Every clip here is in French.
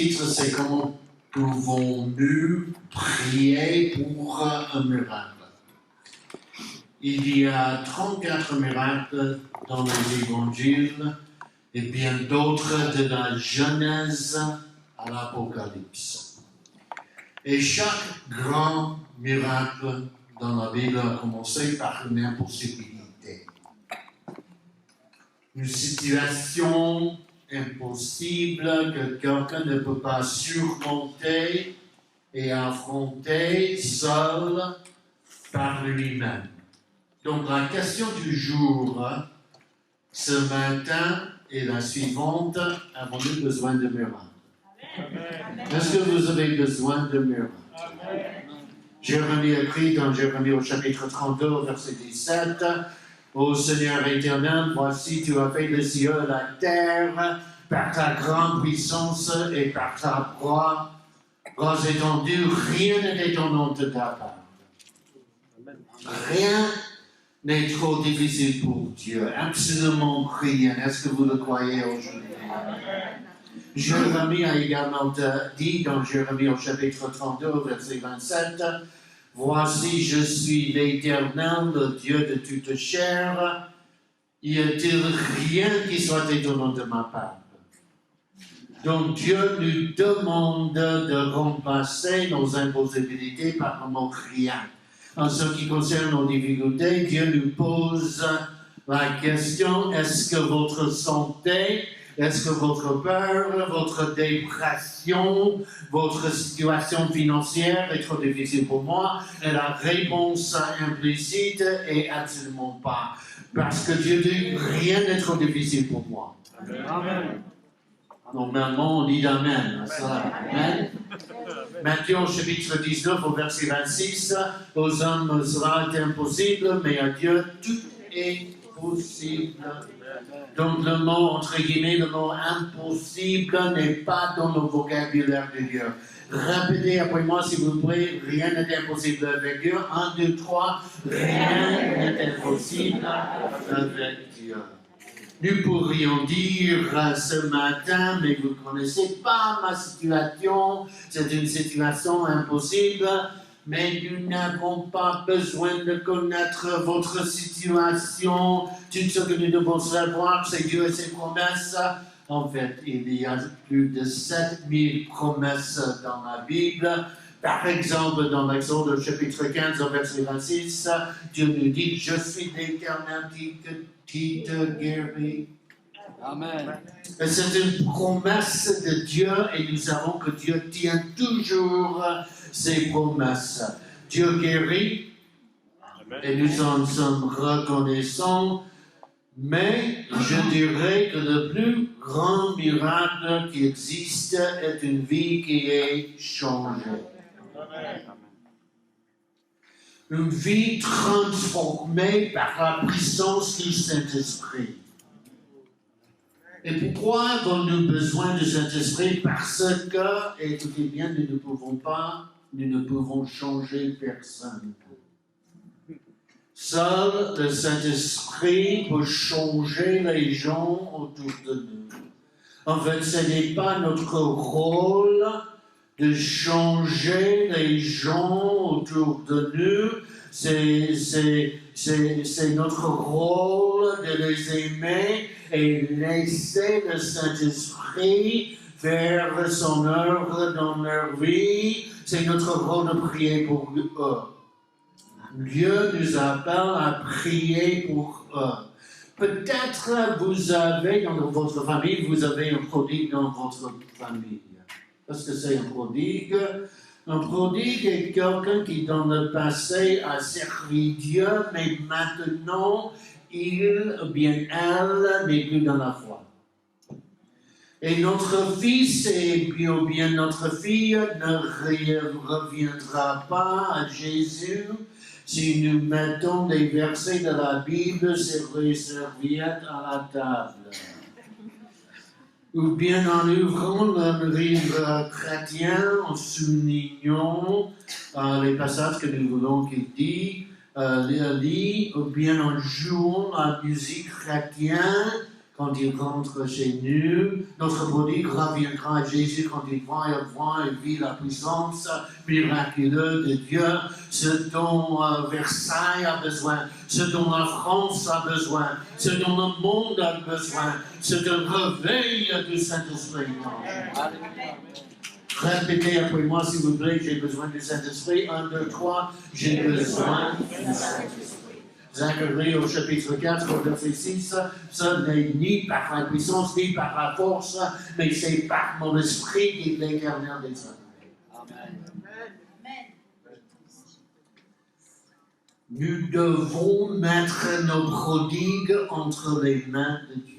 titre, c'est comment pouvons-nous prier pour un miracle? Il y a 34 miracles dans les évangiles et bien d'autres de la Genèse à l'Apocalypse. Et chaque grand miracle dans la Bible a commencé par une impossibilité. Une situation impossible que quelqu'un ne peut pas surmonter et affronter seul par lui-même. Donc la question du jour ce matin est la suivante: avons-nous besoin de miracles? Est-ce que vous avez besoin de miracles? Jérémie écrit dans Jérémie au chapitre 32, verset 17, « Ô Seigneur éternel, voici tu as fait les cieux et la terre par ta grande puissance et par ta bras étendue, rien n'est étonnant de ta part. » Rien n'est trop difficile pour Dieu, absolument rien. Est-ce que vous le croyez aujourd'hui? Jérémie a également dit dans Jérémie au chapitre 32, verset 27, « Voici, je suis l'Éternel, le Dieu de toute chair. Y a-t-il rien qui soit étonnant de ma part? » Donc Dieu nous demande de remplacer nos impossibilités par le mot rien. En ce qui concerne nos difficultés, Dieu nous pose la question: est-ce que votre santé, est-ce que votre peur, votre dépression, votre situation financière est trop difficile pour moi? Et la réponse implicite est absolument pas. Parce que Dieu dit: rien n'est trop difficile pour moi. Amen. Normalement, on dit Amen. Ça, Amen. Matthieu chapitre 19 au verset 26, « Aux hommes cela est impossible, mais à Dieu tout est possible. » Donc le mot, entre guillemets, le mot impossible n'est pas dans le vocabulaire de Dieu. Répétez après moi, s'il vous plaît: rien n'est impossible avec Dieu. 1, 2, 3, rien n'est impossible avec Dieu. Nous pourrions dire ce matin: mais vous ne connaissez pas ma situation, c'est une situation impossible. Mais nous n'avons pas besoin de connaître votre situation. Tout ce que nous devons savoir, c'est Dieu et ses promesses. En fait, il y a plus de 7000 promesses dans la Bible. Par exemple, dans l'Exode chapitre 15, verset 26, Dieu nous dit: je suis l'Éternel qui te guérit. Amen. C'est une promesse de Dieu et nous savons que Dieu tient toujours ses promesses. Dieu guérit. Amen. Et nous en sommes reconnaissants. Mais je dirais que le plus grand miracle qui existe est une vie qui est changée. Amen. Une vie transformée par la puissance du Saint-Esprit. Et pourquoi avons-nous besoin du Saint-Esprit? Parce que, écoutez bien, nous ne pouvons changer personne. Seul le Saint-Esprit peut changer les gens autour de nous. En fait, ce n'est pas notre rôle de changer les gens autour de nous. C'est notre rôle de les aimer et laisser le Saint-Esprit faire son œuvre dans leur vie. C'est notre rôle de prier pour eux. Dieu nous appelle à prier pour eux. Peut-être vous avez dans votre famille, vous avez un prodigue dans votre famille. Qu'est-ce que c'est un prodigue? Un prodigue est quelqu'un qui dans le passé a servi Dieu, mais maintenant il ou bien elle n'est plus dans la foi. Et notre fils ou bien notre fille ne reviendra pas à Jésus si nous mettons des versets de la Bible sur les serviettes à la table. Ou bien en ouvrant le livre chrétien, en soulignant les passages que nous voulons qu'il dise, ou bien en jouant la musique chrétienne quand il rentre chez nous. Notre prodigue reviendra à Jésus quand il voit et vit la puissance miraculeuse de Dieu, ce dont Versailles a besoin, ce dont la France a besoin, ce dont le monde a besoin, c'est un réveil du Saint-Esprit. Répétez après moi, s'il vous plaît, j'ai besoin du Saint-Esprit. 1, 2, 3, j'ai besoin du Saint-Esprit. Zacharie au chapitre 4, au verset 6, ce n'est ni par la puissance, ni par la force, mais c'est par mon esprit, dit l'Éternel des armées. Amen. Nous devons mettre nos prodigues entre les mains de Dieu.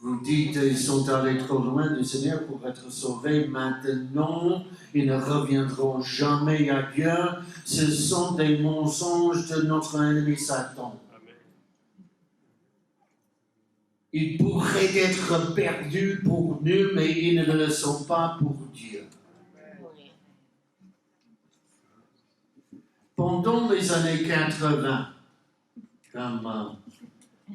Vous dites, ils sont allés trop loin du Seigneur pour être sauvés. Maintenant, ils ne reviendront jamais à Dieu. Ce sont des mensonges de notre ennemi Satan. Ils pourraient être perdus pour nous, mais ils ne le sont pas pour Dieu. Pendant les années 80, comme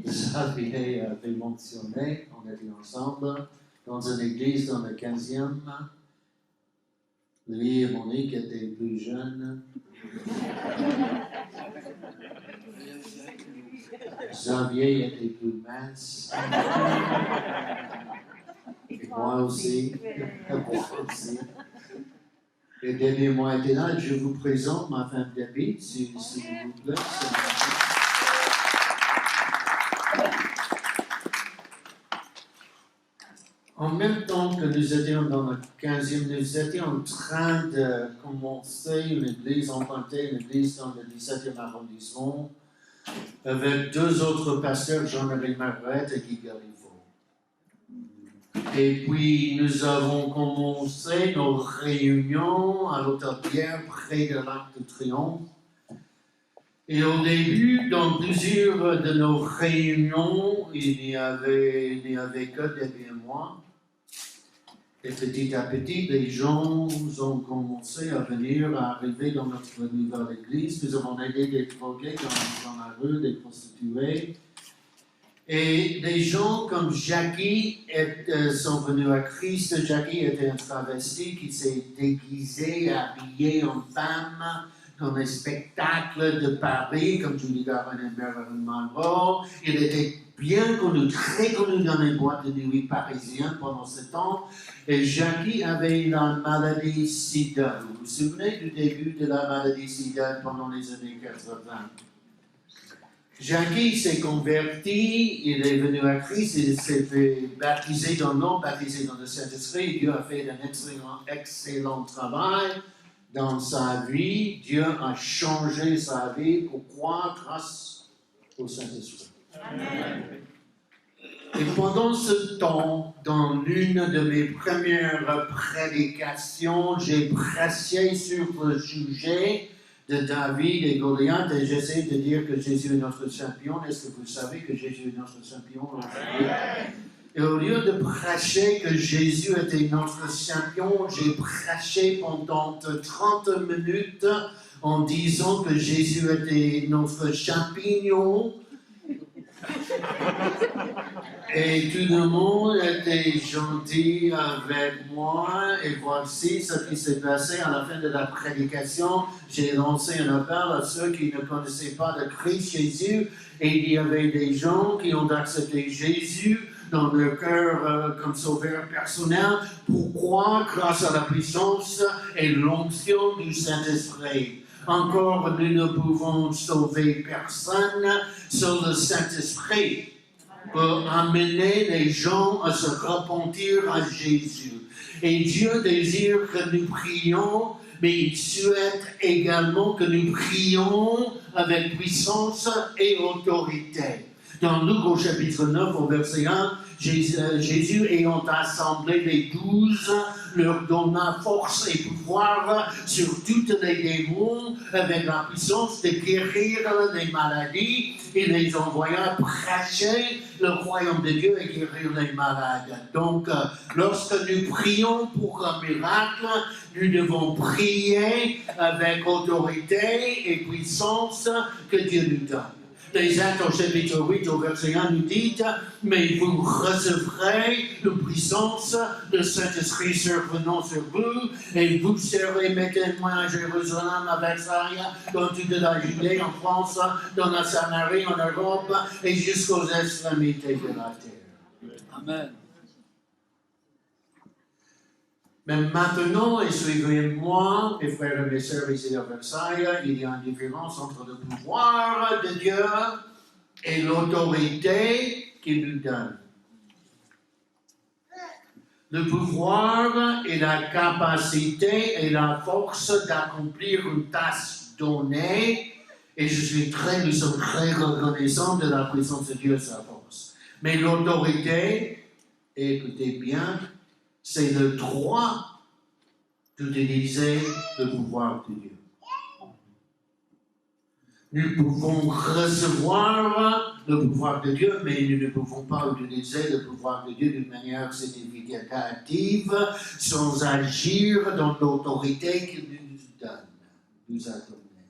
Xavier avait mentionné, on était ensemble dans une église dans le 15e. Lui et Monique étaient plus jeunes. Xavier était plus mince. Et moi aussi. Et Debbie et moi étaient là. Je vous présente ma femme Debbie, s'il vous plaît. En même temps que nous étions dans le 15e, nous étions en train de commencer une église, implanter une église dans le 17e arrondissement, avec deux autres pasteurs, Jean-Marie Marguerite et Guy Gariveau. Et puis, nous avons commencé nos réunions à l'Hôtel Pierre, près de l'Arc de Triomphe. Et au début, dans plusieurs de nos réunions, il n'y avait que Debbie et moi. Et petit à petit, les gens ont commencé à venir, à arriver dans notre nouvelle église. Nous avons aidé des drogués dans la rue, des prostituées. Et des gens comme Jackie sont venus à Christ. Jackie était un travesti qui s'est déguisé, habillé en femme dans les spectacles de Paris, comme Julie Garland et Marilyn Monroe. Il était bien connu, très connu dans les boîtes de nuit parisiennes pendant ce temps. Et Jackie avait la maladie SIDA. Vous vous souvenez du début de la maladie SIDA pendant les années 80? Jackie s'est converti, il est venu à Christ, il s'est fait baptiser dans l'eau, baptisé dans le Saint-Esprit. Dieu a fait un excellent travail dans sa vie. Dieu a changé sa vie. Pourquoi? Grâce au Saint-Esprit. Amen. Et pendant ce temps, dans l'une de mes premières prédications, j'ai prêché sur le sujet de David et Goliath et j'essaie de dire que Jésus est notre champion. Est-ce que vous savez que Jésus est notre champion? Et au lieu de prêcher que Jésus était notre champion, j'ai prêché pendant 30 minutes en disant que Jésus était notre champignon. Et tout le monde était gentil avec moi. Et voici ce qui s'est passé à la fin de la prédication. J'ai lancé un appel à ceux qui ne connaissaient pas de Christ Jésus. Et il y avait des gens qui ont accepté Jésus dans leur cœur comme sauveur personnel. Pourquoi? Grâce à la puissance et l'onction du Saint-Esprit. Encore, nous ne pouvons sauver personne, sur le Saint-Esprit pour amener les gens à se repentir à Jésus. Et Dieu désire que nous prions, mais il souhaite également que nous prions avec puissance et autorité. Dans Luc au chapitre 9, au verset 1, Jésus ayant assemblé les 12, leur donna force et pouvoir sur toutes les démons avec la puissance de guérir les maladies. Il les envoya prêcher le royaume de Dieu et guérir les malades. Donc, lorsque nous prions pour un miracle, nous devons prier avec autorité et puissance que Dieu nous donne. Les Actes au chapitre 8 au verset 1 nous dit « Mais vous recevrez une puissance, le Saint-Esprit survenant sur vous, et vous serez mes témoins à Jérusalem, à Versailles, dans toute la Judée, en France, dans la Samarie, en Europe, et jusqu'aux extrémités de la terre. » Amen. Mais maintenant, et suivez-moi, mes frères et mes sœurs ici à Versailles, il y a une différence entre le pouvoir de Dieu et l'autorité qu'il nous donne. Le pouvoir est la capacité et la force d'accomplir une tâche donnée, et nous sommes très reconnaissants de la puissance de Dieu et sa force. Mais l'autorité, écoutez bien, c'est le droit d'utiliser le pouvoir de Dieu. Nous pouvons recevoir le pouvoir de Dieu, mais nous ne pouvons pas utiliser le pouvoir de Dieu d'une manière significative sans agir dans l'autorité qu'il nous donne, nous a donnée.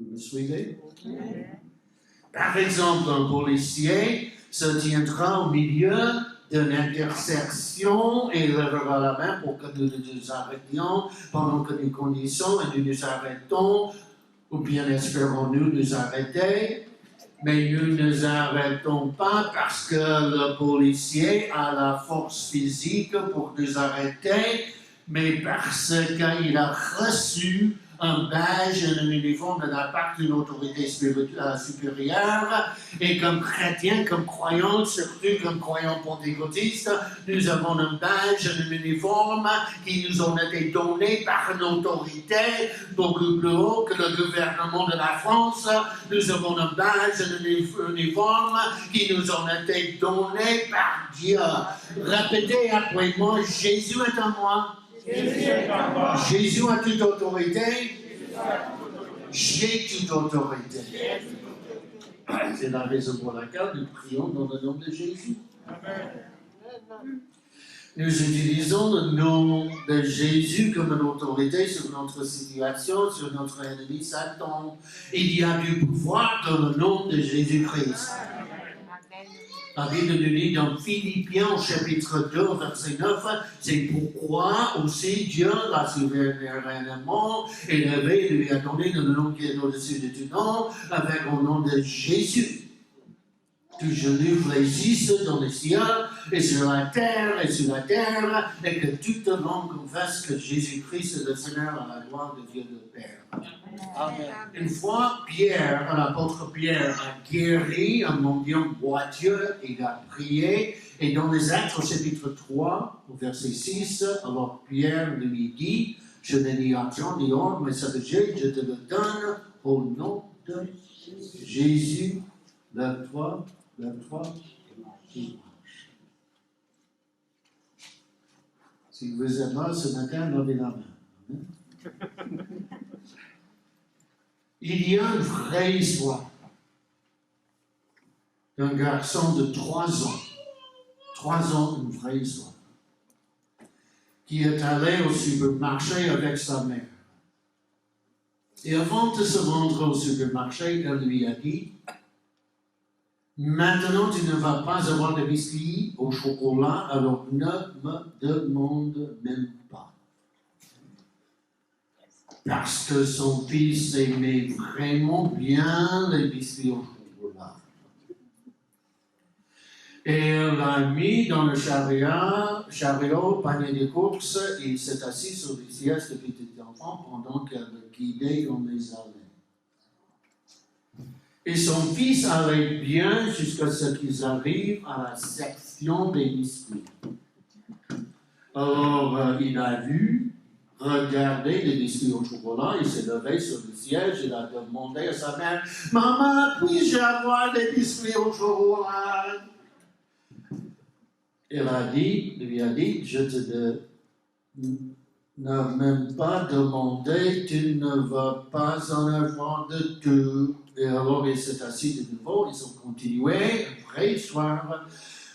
Vous me suivez? Par exemple, un policier se tiendra au milieu d'une intersection et lèvera la main pour que nous nous arrêtions pendant que nous conduisons et nous nous arrêtons, ou bien espérons-nous nous arrêter, mais nous ne nous arrêtons pas parce que le policier a la force physique pour nous arrêter, mais parce qu'il a reçu un badge, un uniforme de la part d'une autorité supérieure, et comme chrétiens, comme croyants, surtout comme croyants pentecôtistes, nous avons un badge, un uniforme qui nous ont été donnés par une autorité beaucoup plus haut que le gouvernement de la France. Nous avons un badge, un uniforme qui nous ont été donnés par Dieu. Répétez après moi, Jésus est en moi. Jésus a toute autorité. J'ai toute autorité. C'est la raison pour laquelle nous prions dans le nom de Jésus. Nous utilisons le nom de Jésus comme une autorité sur notre situation, sur notre ennemi Satan. Il y a du pouvoir dans le nom de Jésus-Christ. La Bible nous dit dans Philippiens au chapitre 2, verset 9, c'est pourquoi aussi Dieu l'a souverainement élevé et lui a donné le nom qui est au-dessus de tout nom, avec le nom de Jésus. Tout genou fléchisse dans le ciel et sur la terre, et que toute langue confesse que Jésus-Christ est le Seigneur à la gloire de Dieu le Père. Amen. Une fois, l'apôtre Pierre a guéri un mendiant boiteux, il a prié, et dans les Actes au chapitre 3, au verset 6, alors Pierre lui dit, je n'ai ni argent ni or, mais ce que j'ai, je te le donne au nom de Jésus, lève-toi, qui marche. Si vous êtes là ce matin, levez la main. Il y a une vraie histoire d'un garçon de 3 ans. 3 ans, une vraie histoire. Qui est allé au supermarché avec sa mère. Et avant de se rendre au supermarché, elle lui a dit, maintenant tu ne vas pas avoir de biscuits au chocolat, alors ne me demande même pas. Parce que son fils aimait vraiment bien les biscuits au chocolat. Et elle l'a mis dans le chariot, panier de course, et il s'est assis sur les sièges de petit enfant pendant qu'elle le guidait dans les allées. Et son fils allait bien jusqu'à ce qu'ils arrivent à la section des biscuits. Alors, il a vu, regardé les biscuits au chocolat, il s'est levé sur le siège, il a demandé à sa mère, « Maman, puis-je avoir des biscuits au chocolat ?» Elle lui a dit, je te n'as même pas demandé, tu ne vas pas en avoir de tout. Et alors il s'est assis de nouveau, ils ont continué, une vraie histoire,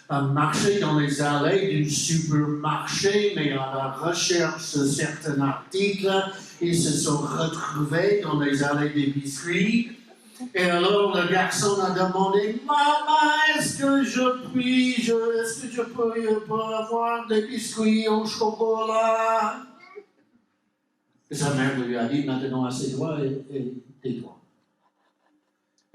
à marcher dans les allées du supermarché, mais à la recherche de certains articles, ils se sont retrouvés dans les allées des biscuits. Et alors le garçon a demandé, maman, est-ce que je peux avoir des biscuits au chocolat? Et sa mère lui a dit, maintenant assieds-toi et tais-toi.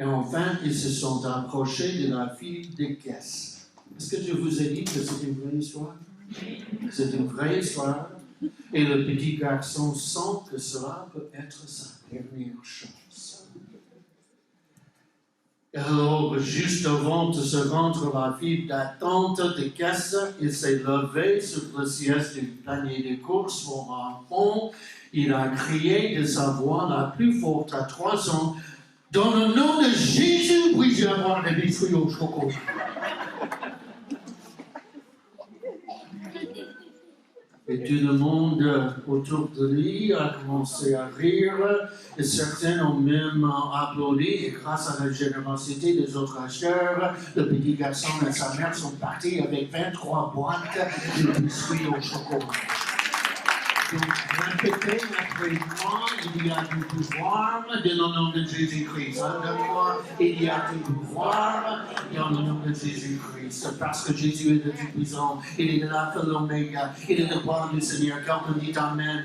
Et enfin, ils se sont approchés de la fille des caisses. Est-ce que je vous ai dit que c'est une vraie histoire? C'est une vraie histoire. Et le petit garçon sent que cela peut être sa dernière chance. Et alors, juste avant de se rendre à la file d'attente de caisse, il s'est levé sur le siège du panier de course pour enfant. Il a crié de sa voix la plus forte à 3 ans, « Dans le nom de Jésus, puis-je avoir des biscuits au chocolat? » Et tout le monde autour de lui a commencé à rire, et certains ont même applaudi, et grâce à la générosité des autres acheteurs, le petit garçon et sa mère sont partis avec 23 boîtes de biscuits au chocolat. Donc, répétez après moi, il y a du pouvoir dans le nom de Jésus-Christ. Il y a du pouvoir dans le nom de Jésus-Christ. Parce que Jésus est le Tout-Puissant. Il est l'alpha et l'oméga. Il est le roi du Seigneur. Quelqu'un dit Amen.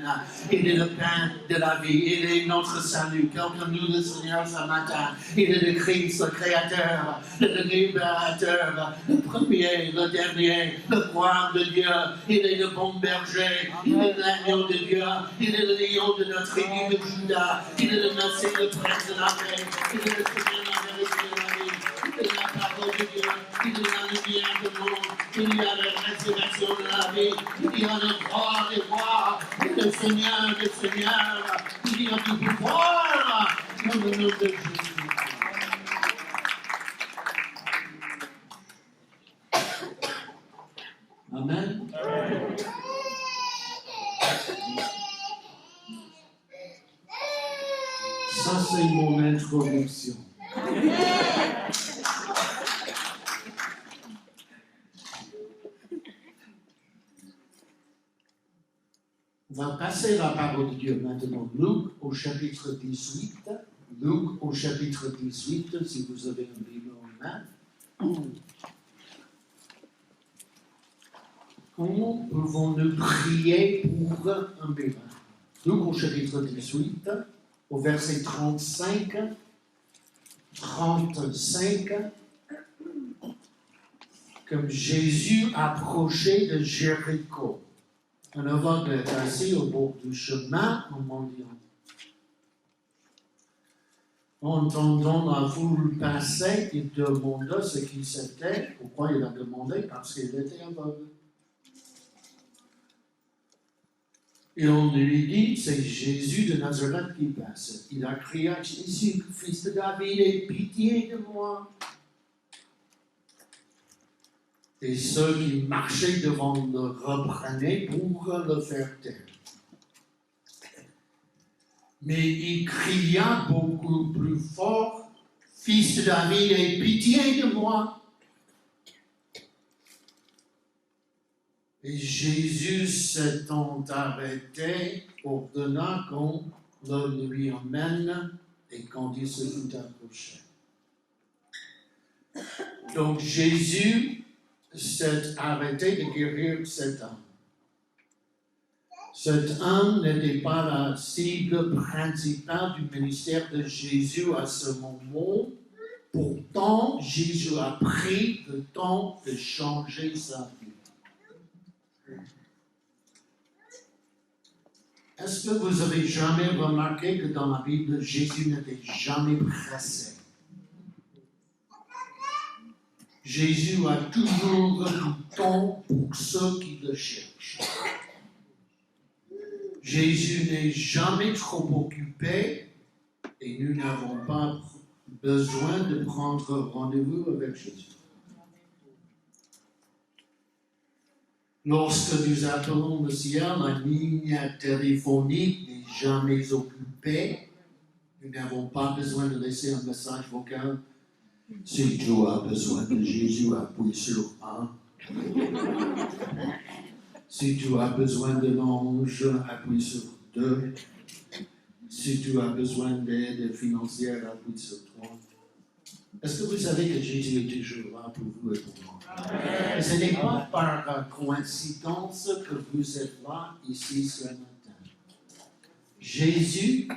Il est le pain de la vie. Il est notre salut. Quelqu'un nous le Seigneur ce matin. Il est le Christ, le Créateur, le libérateur, le premier, le dernier, le roi de Dieu. Il est le bon berger. Il est l'agneau de Dieu, il est le lion de notre tribu de Juda, il est le Messie, le prince de la paix, il est le Seigneur de la vérité de la vie, il est la parole de Dieu, il est la lumière du monde, il y a la résurrection de la vie, il y a le roi des rois, le Seigneur des seigneurs, il y a du pouvoir dans le nom de Jésus. Amen. Ça, c'est mon introduction. On va passer la parole de Dieu maintenant. Luc au chapitre 18. Luc au chapitre 18, si vous avez un Bible en main. Comment pouvons-nous prier pour un miracle? Luc au chapitre 18. Au verset 35, comme Jésus approchait de Jéricho. Un aveugle est assis au bord du chemin en mendiant. Entendant la foule passer, il demanda ce qui c'était. Pourquoi il a demandé? Parce qu'il était aveugle. Et on lui dit, c'est Jésus de Nazareth qui passe. Il a crié à Jésus, fils de David, aie pitié de moi. Et ceux qui marchaient devant le reprenaient pour le faire taire. Mais il cria beaucoup plus fort, fils de David, aie pitié de moi. Et Jésus s'étant arrêté, ordonna qu'on le lui emmène, et quand il se fut approché. Donc Jésus s'est arrêté de guérir cet homme. Cet homme n'était pas la cible principale du ministère de Jésus à ce moment. Pourtant, Jésus a pris le temps de changer sa vie. Est-ce que vous avez jamais remarqué que dans la Bible, Jésus n'était jamais pressé? Jésus a toujours du temps pour ceux qui le cherchent. Jésus n'est jamais trop occupé et nous n'avons pas besoin de prendre rendez-vous avec Jésus. Lorsque nous appelons le ciel, la ligne téléphonique n'est jamais occupée. Nous n'avons pas besoin de laisser un message vocal. Si tu as besoin de Jésus, appuie sur 1. Si tu as besoin de l'ange, appuie sur 2. Si tu as besoin d'aide financière, appuie sur 3. Est-ce que vous savez que Jésus est toujours là pour vous et pour moi? Et ce n'est pas par coïncidence que vous êtes là, ici, ce matin. Jésus,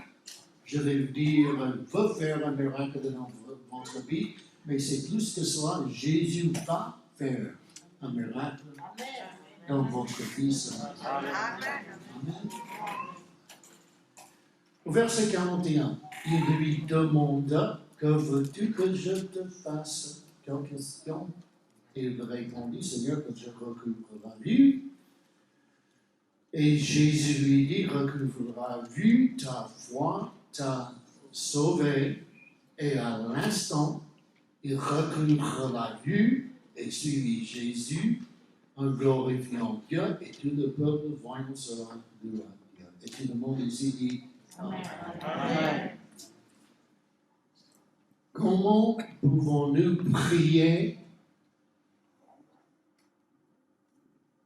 je vais vous dire, va faire un miracle dans votre vie, mais c'est plus que cela. Jésus va faire un miracle dans votre vie ce matin. Amen. Au verset 41, il lui demanda, que veux-tu que je te fasse? Quelle question? Il répondit, Seigneur, que je recouvre la vue. Et Jésus lui dit, recouvre la vue, ta foi t'a sauvé. Et à l'instant, il recouvre la vue et suivit Jésus en glorifiant Dieu, et tout le peuple voyant cela gloire Dieu. Et tout le monde ici dit Amen. Amen. Comment pouvons-nous prier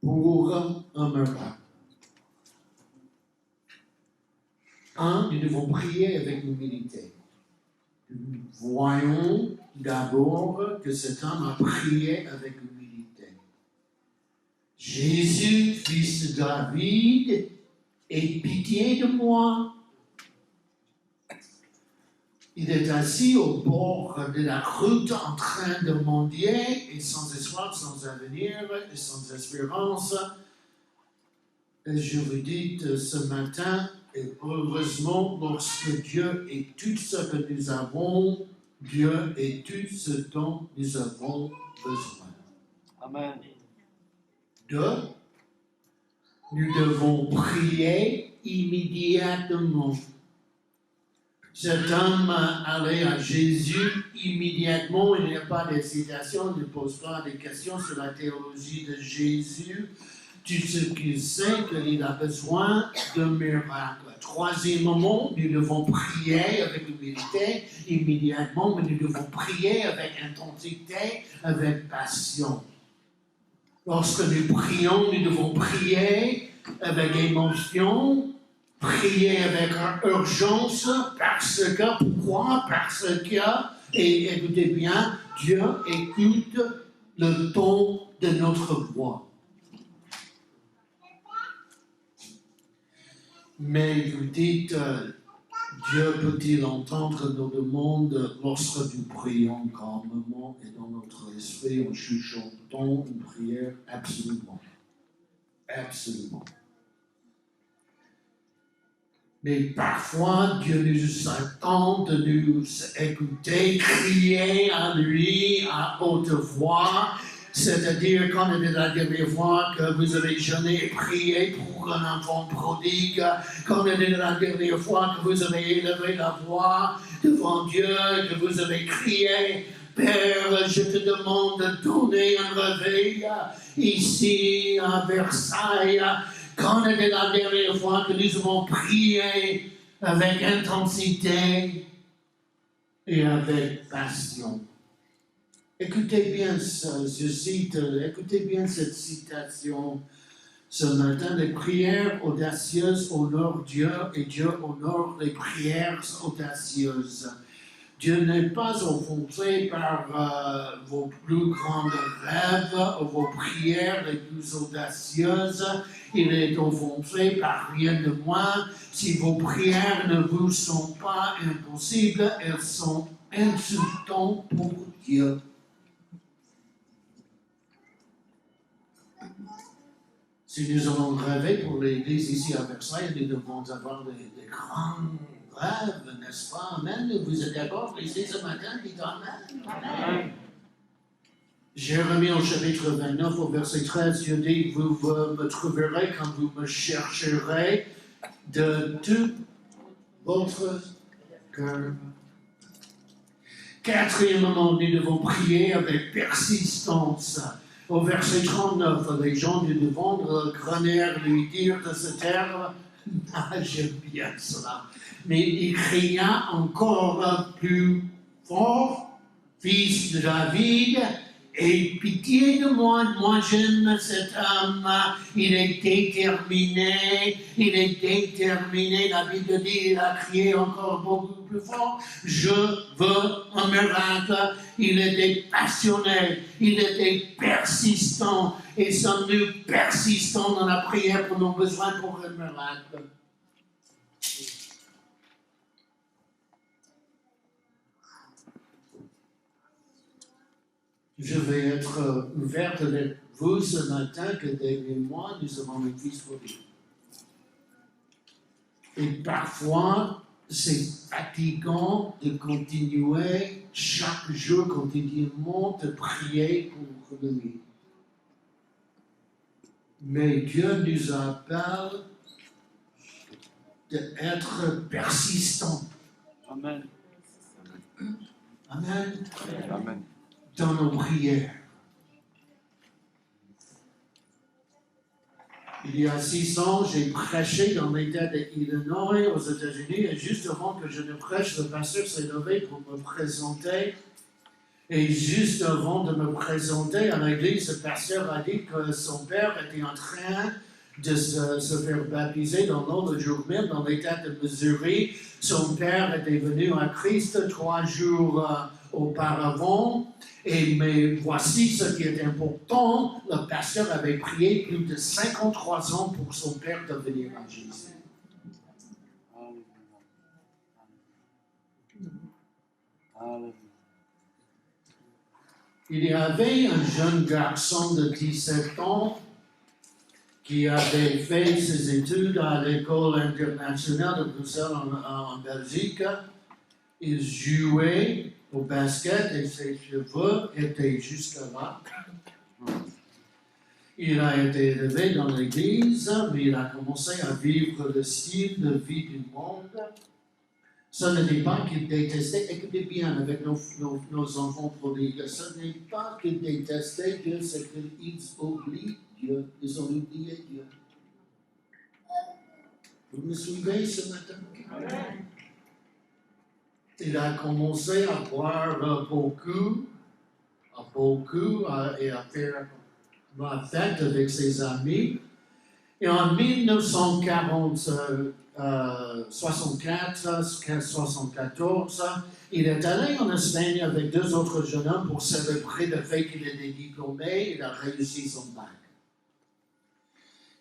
pour un miracle? Nous devons prier avec humilité. Nous voyons d'abord que cet homme a prié avec humilité. Jésus, fils de David, aie pitié de moi. Il est assis au bord de la route en train de mendier et sans espoir, sans avenir et sans espérance. Et je vous dis ce matin, et heureusement, lorsque Dieu est tout ce que nous avons, Dieu est tout ce dont nous avons besoin. Amen. 2. Nous devons prier immédiatement. Cet homme allait à Jésus immédiatement, il n'y a pas d'hésitation, il ne pose pas de questions sur la théologie de Jésus. Tout ce qu'il sait qu'il a besoin d'un miracle. Troisièmement, nous devons prier avec humilité immédiatement, mais nous devons prier avec intensité, avec passion. Lorsque nous prions, nous devons prier avec émotion, prier avec urgence, parce que, pourquoi? Parce que, et écoutez bien, Dieu écoute le ton de notre voix. Mais vous dites, Dieu peut-il entendre nos demandes lorsque nous prions calmement et dans notre esprit en chuchotant une prière? Absolument. Absolument. Mais parfois, Dieu nous attend de nous écouter, crier à lui à haute voix, c'est-à-dire quand il est la dernière fois que vous avez jeûné et prié pour un enfant prodigue, quand il est la dernière fois que vous avez élevé la voix devant Dieu, que vous avez crié, Père, je te demande de donner un réveil ici à Versailles. Quand est la dernière fois que nous avons prié avec intensité et avec passion? Écoutez bien écoutez bien cette citation ce matin. Les prières audacieuses honorent Dieu et Dieu honore les prières audacieuses. Dieu n'est pas offensé par vos plus grands rêves ou vos prières les plus audacieuses. Il est offensé par rien de moins. Si vos prières ne vous sont pas impossibles, elles sont insultantes pour Dieu. Si nous allons rêver pour l'Église ici à Versailles, nous devons avoir des grands rêve, n'est-ce pas? Amen. Vous êtes d'accord ici ce matin? Dites Amen. Amen. Jérémie au chapitre 29, au verset 13, Dieu dit, vous me trouverez quand vous me chercherez de tout votre cœur. Quatrièmement, nous devons prier avec persistance. Au verset 39, les gens du devant de Grenère lui dirent de ce terme, j'aime bien cela. Mais il cria encore plus fort, fils de David, aie pitié de moi j'aime cet homme, il est déterminé, la Bible dit, il a crié encore beaucoup plus fort, je veux un miracle, il était passionné, il était persistant, et sommes-nous persistants dans la prière pour nos besoins pour un miracle? Je vais être ouverte avec vous ce matin que dernier mois, nous avons une fils prodigue. Et parfois, c'est fatigant de continuer chaque jour continuellement de prier pour lui. Mais Dieu nous appelle d'être persistants. Amen. Amen. Amen. Dans nos prières. Il y a 6 ans, j'ai prêché dans l'État d'Illinois aux États-Unis et juste avant que je ne prêche, le pasteur s'est levé pour me présenter. Et juste avant de me présenter à l'église, le pasteur a dit que son père était en train de se faire baptiser dans l'eau le jour même dans l'État de Missouri. Son père était venu à Christ 3 jours auparavant. Mais voici ce qui est important, le pasteur avait prié plus de 53 ans pour son père de venir à Jésus. Il y avait un jeune garçon de 17 ans qui avait fait ses études à l'école internationale de Bruxelles en Belgique. Il jouait au basket et ses cheveux étaient jusque là. Il a été élevé dans l'église, mais il a commencé à vivre le style de vie du monde. Ce n'était pas qu'il détestait, écoutez bien avec nos enfants prodigues, ce n'est pas qu'ils détestaient Dieu, c'est qu'ils oublient Dieu, ils ont oublié Dieu. Vous me suivez ce matin? Amen. Il a commencé à boire beaucoup et à faire la fête avec ses amis. Et en 1974, il est allé en Espagne avec 2 autres jeunes hommes pour célébrer le fait qu'il était diplômé. Il a réussi son bac.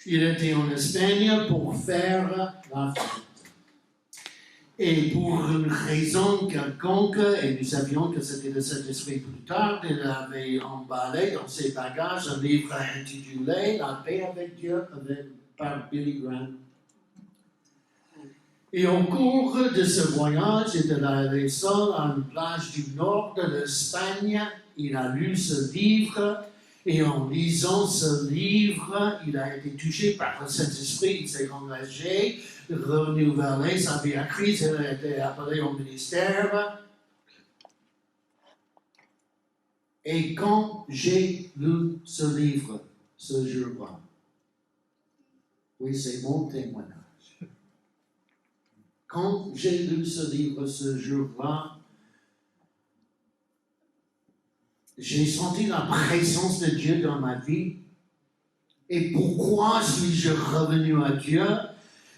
Il était en Espagne pour faire la fête. Et pour une raison quelconque, et nous savions que c'était le Saint-Esprit plus tard, il avait emballé dans ses bagages un livre intitulé La paix avec Dieu par Billy Graham. Et au cours de ce voyage et de la seul à une plage du nord de l'Espagne, il a lu ce livre. Et en lisant ce livre, il a été touché par le Saint-Esprit, il s'est engagé, renouvelé sa vie à Christ, il a été appelé au ministère. Et quand j'ai lu ce livre, ce jour-là, oui, c'est mon témoignage. Quand j'ai lu ce livre ce jour-là, j'ai senti la présence de Dieu dans ma vie. Et pourquoi suis-je revenu à Dieu?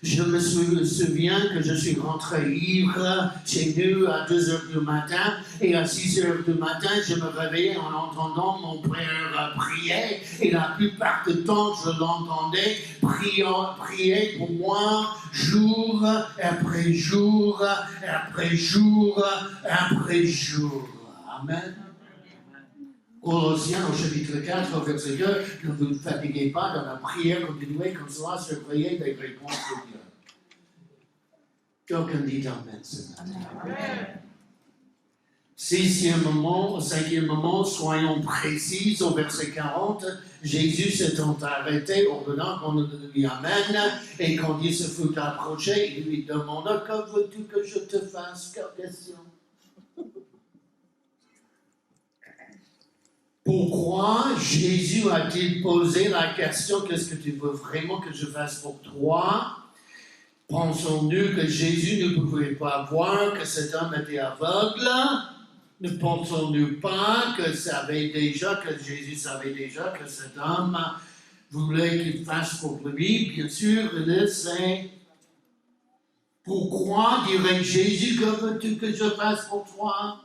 Je me souviens que je suis rentré ivre chez nous à 2 heures du matin. Et à 6 heures du matin, je me réveillais en entendant mon père prier. Et la plupart du temps, je l'entendais prier pour moi, jour après jour, après jour, après jour. Amen. Colossiens au chapitre 4, verset 2, ne vous fatiguez pas dans la prière, continuez comme cela, surveillez les réponses de Dieu. Quelqu'un dit Amen ce matin. Cinquième moment, soyons précis au verset 40. Jésus s'étant arrêté, ordonnant qu'on lui amène, et quand il se fut approché, il lui demanda, que veux-tu que je te fasse? Quelle question? Pourquoi Jésus a-t-il posé la question, qu'est-ce que tu veux vraiment que je fasse pour toi? Pensons-nous que Jésus ne pouvait pas voir que cet homme était aveugle? Ne pensons-nous pas que Jésus savait déjà que cet homme voulait qu'il fasse pour lui? Bien sûr, il le sait. Pourquoi dirait Jésus, que veux-tu que je fasse pour toi?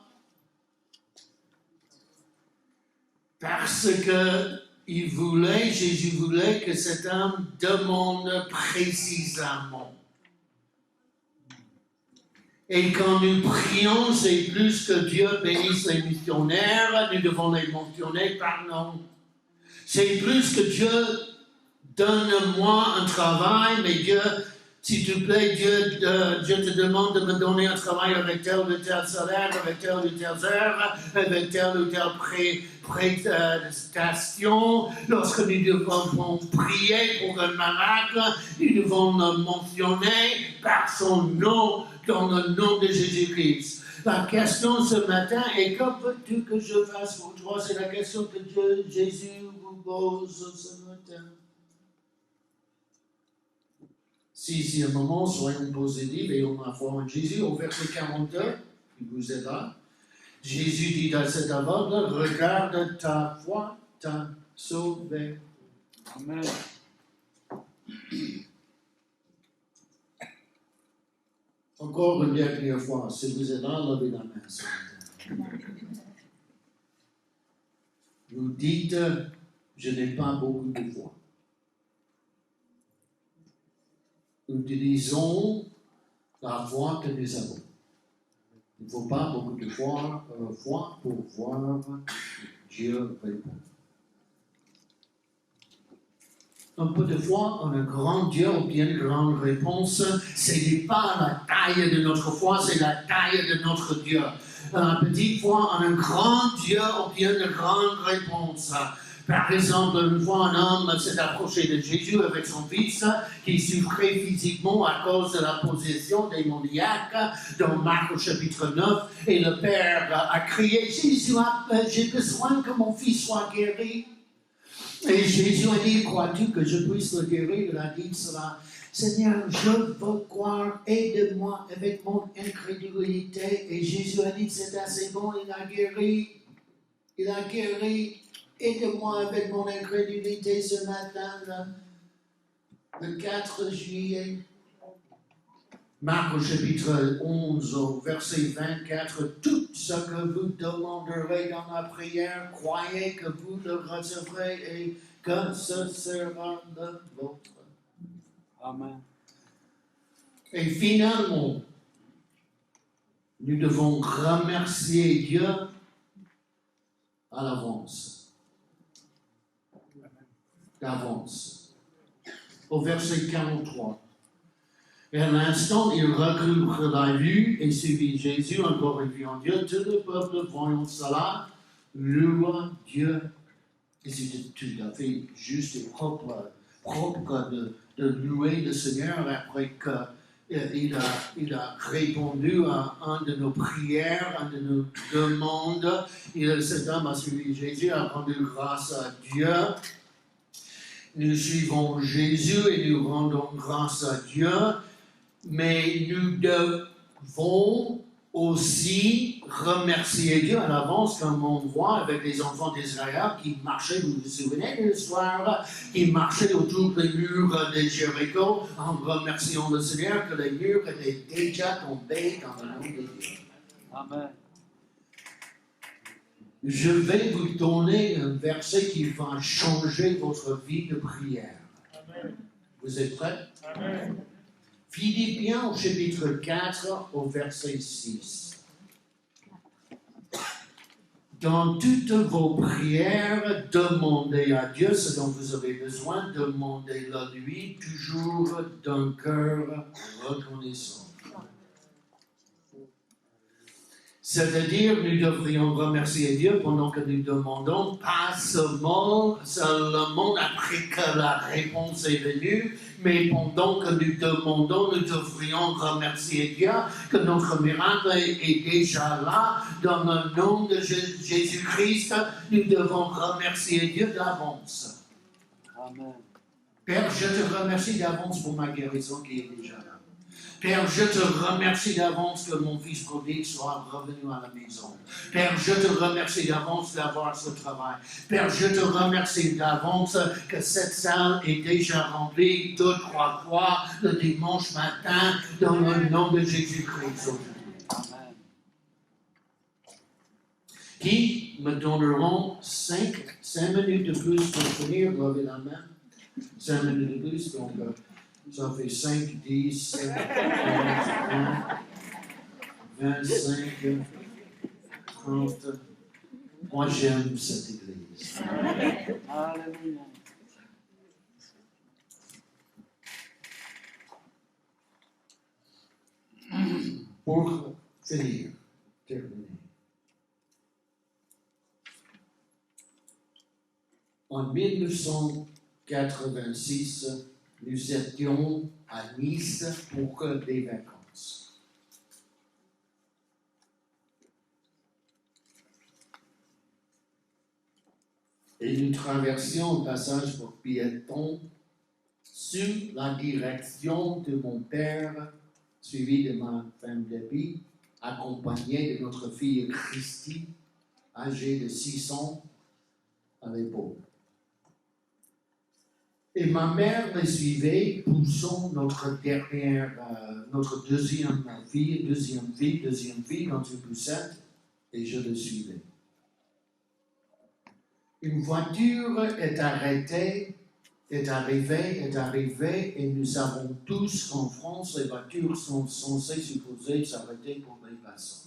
Parce que Jésus voulait que cet homme demande précisément. Et quand nous prions, c'est plus que Dieu bénisse les missionnaires, nous devons les mentionner par nom. C'est plus que Dieu donne-moi un travail, mais Dieu, s'il te plaît, Dieu te demande de me donner un travail avec tel ou tel salaire, avec telle ou telle heure, avec telle ou telle prestation. Lorsque nous devons prier pour un miracle, nous devons le mentionner par son nom, dans le nom de Jésus-Christ. La question ce matin est: que veux-tu que je fasse pour toi? C'est la question que Jésus vous pose ce matin. Si un moment, soyons positifs et on a foi en Jésus, au verset 42, il vous est là. Jésus dit à cet aveugle: regarde, ta foi t'a sauvé. Amen. Encore une dernière fois, si vous êtes là, levez la main ce matin. Vous dites: je n'ai pas beaucoup de foi. Nous utilisons la foi que nous avons. Il ne faut pas beaucoup de foi pour voir Dieu répondre. Un peu de foi en un grand Dieu ou bien une grande réponse, ce n'est pas la taille de notre foi, c'est la taille de notre Dieu. La petite foi en un grand Dieu ou bien une grande réponse. Par exemple, une fois un homme s'est approché de Jésus avec son fils qui souffrait physiquement à cause de la possession démoniaque dans Marc au chapitre 9. Et le père a crié: Jésus, j'ai besoin que mon fils soit guéri. Et Jésus a dit: crois-tu que je puisse le guérir? Il a dit cela: Seigneur, je veux croire, aide-moi avec mon incrédulité. Et Jésus a dit: c'est assez bon, il a guéri. Il a guéri. Aide-moi avec mon incrédulité ce matin, le 4 juillet. Marc au chapitre 11, au verset 24, tout ce que vous demanderez dans la prière, croyez que vous le recevrez et que ce sera le vôtre. Amen. Et finalement, nous devons remercier Dieu à l'avance. D'avance. Au verset 43. Et à l'instant, il recouvre la vue et suivit Jésus en glorifiant Dieu. Tout le peuple, voyant cela, loua Dieu. Et c'était tout à fait juste et propre de louer le Seigneur après qu'il a répondu à un de nos prières, un de nos demandes. Cet homme a suivi Jésus, a rendu grâce à Dieu. Nous suivons Jésus et nous rendons grâce à Dieu, mais nous devons aussi remercier Dieu à l'avance, comme on voit avec les enfants d'Israël qui marchaient, vous vous souvenez de l'histoire, qui marchaient autour des murs de Jéricho en remerciant le Seigneur que les murs étaient déjà tombés dans le nom de Dieu. Amen. Je vais vous donner un verset qui va changer votre vie de prière. Amen. Vous êtes prêts? Amen. Philippiens au chapitre 4 au verset 6. Dans toutes vos prières, demandez à Dieu ce dont vous avez besoin, demandez-le lui, toujours d'un cœur reconnaissant. C'est-à-dire, nous devrions remercier Dieu pendant que nous demandons, pas seulement après que la réponse est venue, mais pendant que nous demandons, nous devrions remercier Dieu que notre miracle est déjà là. Dans le nom de Jésus-Christ, nous devons remercier Dieu d'avance. Amen. Père, je te remercie d'avance pour ma guérison qui est déjà là. Père, je te remercie d'avance que mon fils prodigue soit revenu à la maison. Père, je te remercie d'avance d'avoir ce travail. Père, je te remercie d'avance que cette salle est déjà remplie 2-3 fois le dimanche matin dans le nom de Jésus-Christ aujourd'hui. Amen. Qui me donneront 5 minutes de plus pour finir, levez la main. 5 minutes de plus, donc ça fait 5, 10, 7, 25, 30. Moi, j'aime cette église. Alléluia. Pour finir, terminer. En 1986, nous étions à Nice pour des vacances. Et nous traversions un passage pour piétons sous la direction de mon père, suivi de ma femme Debbie, accompagné de notre fille Christy, âgée de 6 ans à l'époque. Et ma mère me suivait, poussant notre deuxième fille dans une poussette, et je le suivais. Une voiture est arrivée, et nous savons tous qu'en France, les voitures sont supposées s'arrêter pour les passants.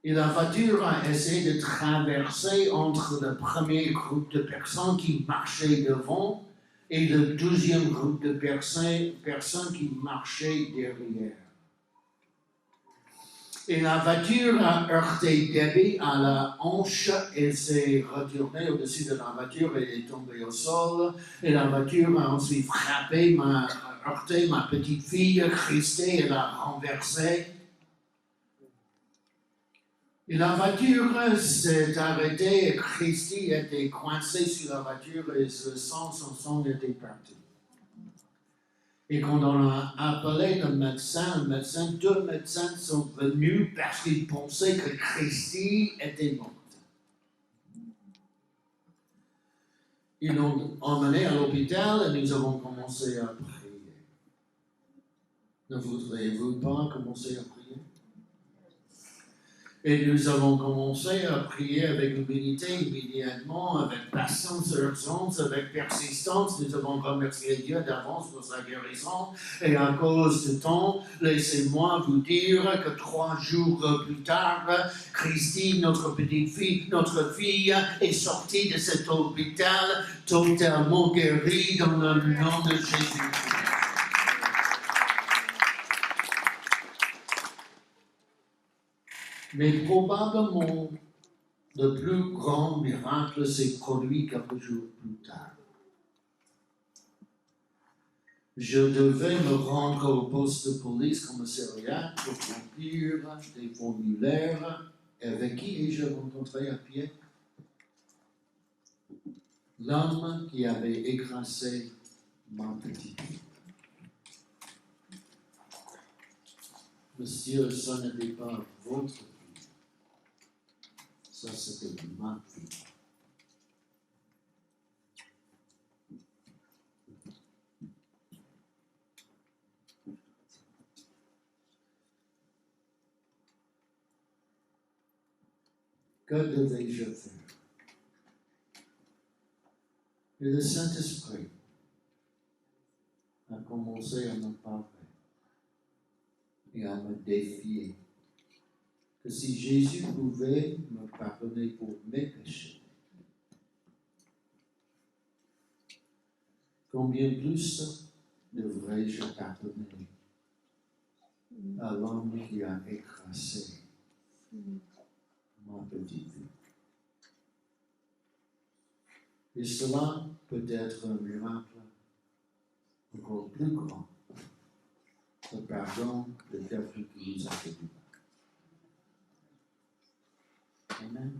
Et la voiture a essayé de traverser entre le premier groupe de personnes qui marchaient devant et le deuxième groupe de personnes qui marchaient derrière. Et la voiture a heurté Debbie à la hanche, elle s'est retournée au-dessus de la voiture, elle est tombée au sol, et la voiture a ensuite heurté ma petite fille, Christy, elle a renversé. Et la voiture s'est arrêtée et Christy était coincée sur la voiture et son sang était parti. Et quand on a appelé le médecin, deux médecins sont venus parce qu'ils pensaient que Christy était morte. Ils l'ont emmenée à l'hôpital et nous avons commencé à prier. Ne voudriez-vous pas commencer à prier? Et nous avons commencé à prier avec humilité immédiatement, avec patience, urgence, avec persistance. Nous avons remercié Dieu d'avance pour sa guérison. Et à cause du temps, laissez-moi vous dire que 3 jours plus tard, Christine, notre petite fille, notre fille, est sortie de cet hôpital totalement guérie dans le nom de Jésus. Mais probablement, le plus grand miracle s'est produit quelques jours plus tard. Je devais me rendre au poste de police commissariat pour remplir des formulaires. Avec qui ai-je rencontré à pied? L'homme qui avait écrasé ma petite fille. Monsieur, ça n'était pas votre fille. Ça, c'était ma fille. Que devais-je faire? Et le Saint-Esprit a commencé à me parler et à me défier. Que si Jésus pouvait me pardonner pour mes péchés, combien plus devrais-je pardonner à l'homme qui a écrasé ma petite fille? Et cela peut être un miracle encore plus grand, le pardon de quelqu'un qui nous a fait du mal. Amen.